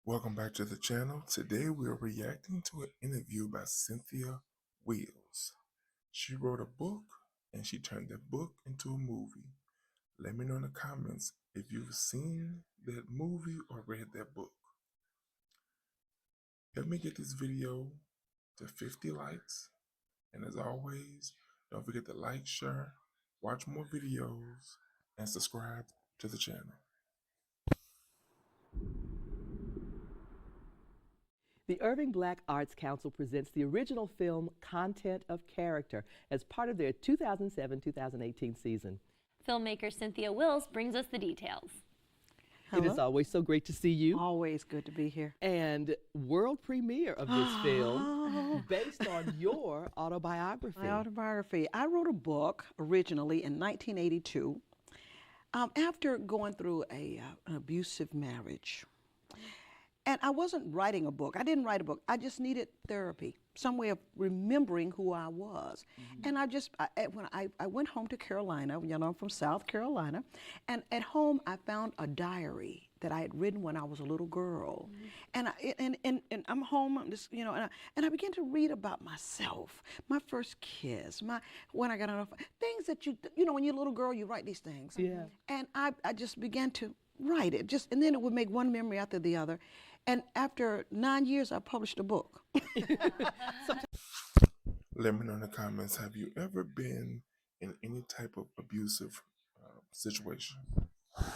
Welcome back to the channel. Today we are reacting to an interview by Cynthia Wills. She wrote a book and she turned that book into a movie. Let me know in the comments if you've seen that movie or read that book. Help me get this video to 50 likes. And as always, don't forget to like, share, watch more videos, and subscribe to the channel. The Irving Black Arts Council presents the original film Content of Character as part of their 2007-2018 season. Filmmaker Cynthia Wills brings us the details. Hello. It is always so great to see you. Always good to be here. And world premiere of this film based on your autobiography. My autobiography. I wrote a book originally in 1982 after going through an abusive marriage. And I wasn't writing a book. I didn't write a book. I just needed therapy, some way of remembering who I was. And when I went home to Carolina, you know, I'm from South Carolina, and at home I found a diary that I had written when I was a little girl. And I'm home, I'm just, you know, and I began to read about myself, my first kiss, when I got enough things that you know, when you're a little girl, you write these things. Yeah. And I just began to write it, and then it would make one memory after the other. And after 9 years, I published a book. Let me know in the comments, have you ever been in any type of abusive situation?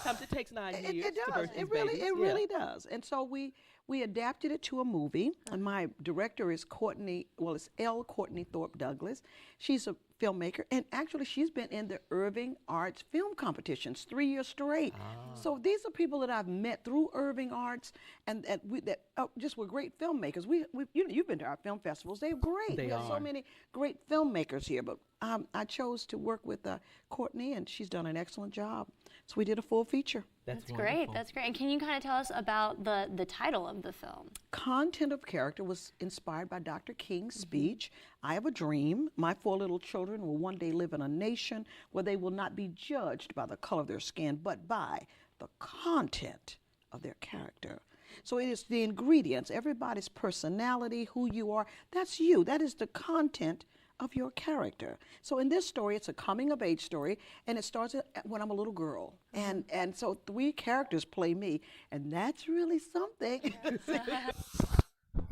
Sometimes it takes 9 years. It to does. birth these It really, babies. it really does. And so we adapted it to a movie. And my director is it's L. Courtney Thorpe Douglas. She's a filmmaker, and actually she's been in the Irving Arts film competitions 3 years straight. So these are people that I've met through Irving Arts, and that just were great filmmakers. You've been to our film festivals. They're great. They we have are. so many great filmmakers here. But I chose to work with Courtney, and she's done an excellent job. So we did a full feature. That's great. That's great. And can you kind of tell us about the title of the film? Content of Character was inspired by Dr. King's speech. I have a dream. My 4 little children will one day live in a nation where they will not be judged by the color of their skin, but by the content of their character. So it is the ingredients, everybody's personality, who you are. That's you. That is the content of your character. So in this story, it's a coming-of-age story, and it starts when I'm a little girl. And so 3 characters play me, and that's really something.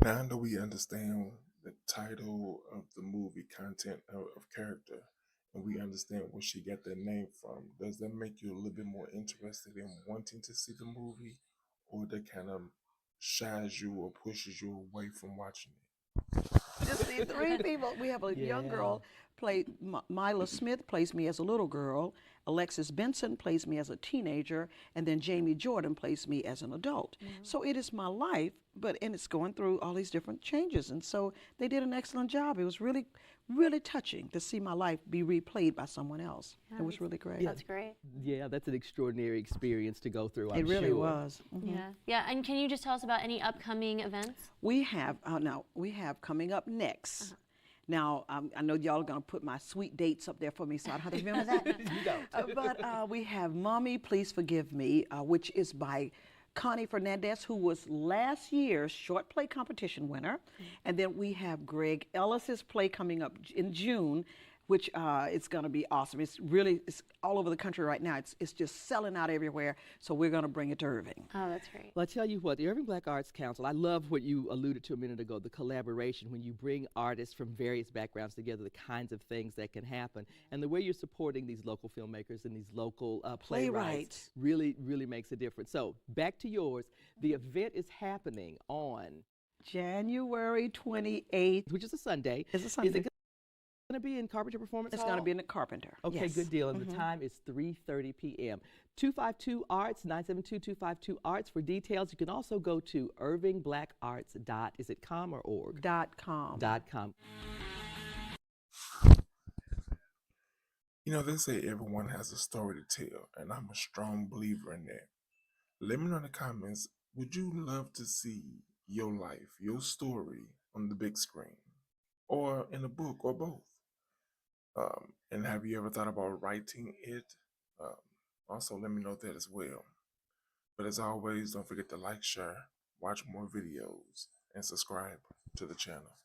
Now that we understand the title of the movie, Content of Character, and we understand where she got that name from, does that make you a little bit more interested in wanting to see the movie, or that kind of shies you or pushes you away from watching it? Just see 3 people. We have a young girl play, Mila Smith plays me as a little girl, Alexis Benson plays me as a teenager, and then Jamie Jordan plays me as an adult. So it is my life, and it's going through all these different changes. And so they did an excellent job. It was really, really touching to see my life be replayed by someone else. It was really great. That's great. Yeah, that's an extraordinary experience to go through, I'm It really sure. was. Yeah. And can you just tell us about any upcoming events? We have coming up next. Now, I know y'all are going to put my sweet dates up there for me, so I don't have to remember that. You don't. But we have Mommy, Please Forgive Me, which is by Connie Fernandez, who was last year's short play competition winner. And then we have Greg Ellis's play coming up in June, which it's going to be awesome. It's all over the country right now. It's just selling out everywhere, so we're going to bring it to Irving. Oh, that's great. Well, I tell you what, the Irving Black Arts Council, I love what you alluded to a minute ago, the collaboration, when you bring artists from various backgrounds together, the kinds of things that can happen, and the way you're supporting these local filmmakers and these local playwrights really, really makes a difference. So, back to yours. The event is happening on January 28th. which is a Sunday. It's a Sunday. Is it going to be in Carpenter Performance It's Hall? going to be in the Carpenter. Okay, Yes. good deal. And the time is 3:30 p.m. 252 Arts, 972-252-ARTS for details. You can also go to irvingblacarts. Is it .com or .org? .com. .com. You know, they say everyone has a story to tell, and I'm a strong believer in that. Let me know in the comments, would you love to see your life, your story on the big screen, or in a book, or both? And have you ever thought about writing it? Also, let me know that as well. But as always, don't forget to like, share, watch more videos, and subscribe to the channel.